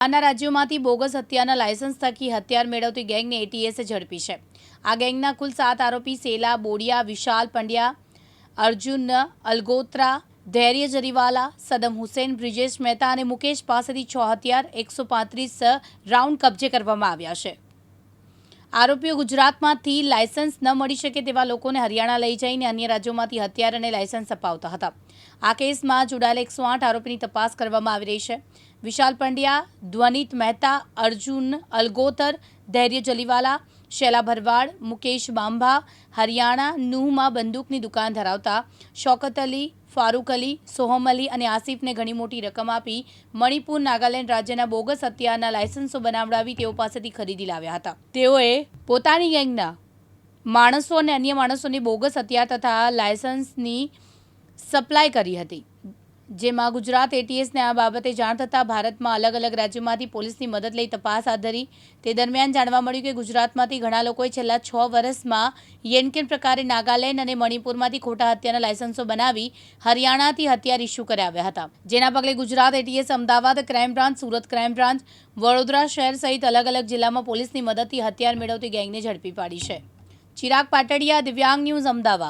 આના રાજ્યોમાંથી બોગસ હત્યાના લાયસન્સ થકી હથિયાર મેળવતી ગેંગને એટીએસે ઝડપી છે। આ ગેંગના કુલ 7 આરોપી સેલા બોડિયા, વિશાલ પંડ્યા, અર્જુન અલગોત્રા, ધૈર્ય જરીવાલા, સદમ હુસૈન, બ્રિજેશ મહેતા અને મુકેશ પાસેથી 6 હથિયાર 135 રાઉન્ડ કબજે કરવામાં આવ્યા છે। આરોપીઓ ગુજરાતમાંથી લાયસન્સ ન મળી શકે તેવા લોકોને હરિયાણા લઈ જઈને અન્ય રાજ્યોમાંથી હથિયાર અને લાયસન્સ અપાવતા હતા। આ કેસમાં જોડાયેલા 108 આરોપીની તપાસ કરવામાં આવી રહી છે। વિશાલ પંડ્યા, ધ્વનિત મહેતા, અર્જુન અલગોતર, ધૈર્ય જલીવાલા, શૈલા ભરવાડ, મુકેશ બાંભા હરિયાણા નૂહમાં બંદૂકની દુકાન ધરાવતા શૌકત અલી, ફારૂક અલી, સોહમ અલી અને આસિફને ઘણી મોટી રકમ આપી મણિપુર, નાગાલેન્ડ રાજ્યના બોગસ હથિયારના લાયસન્સો બનાવડાવી તેઓ પાસેથી ખરીદી લાવ્યા હતા। તેઓએ પોતાની ગેંગના માણસો અને અન્ય માણસોને બોગસ હથિયાર તથા લાયસન્સની સપ્લાય કરી હતી, જેમાં ગુજરાત એટીએસને આ બાબતે જાણ થતાં ભારતમાં અલગ અલગ રાજ્યોમાંથી પોલીસની મદદ લઈ તપાસ હાથ ધરી। તે દરમિયાન જાણવા મળ્યું કે ગુજરાતમાંથી ઘણા લોકોએ છેલ્લા 6 વર્ષમાં યેનકેન પ્રકારે નાગાલેન્ડ અને મણિપુરમાંથી ખોટા હથિયારના લાયસન્સો બનાવી હરિયાણાથી હથિયાર ઇસ્યુ કરાવ્યા હતા, જેના પગલે Gujarat ATS, Ahmedabad crime branch, Surat crime branch, Vadodara શહેર સહિત અલગ અલગ જિલ્લામાં પોલીસની મદદથી હથિયાર મેળવતી ગેંગને ઝડપી પાડી છે। ચિરાગ પાટડિયા, દિવ્યાંગ ન્યૂઝ, અમદાવાદ।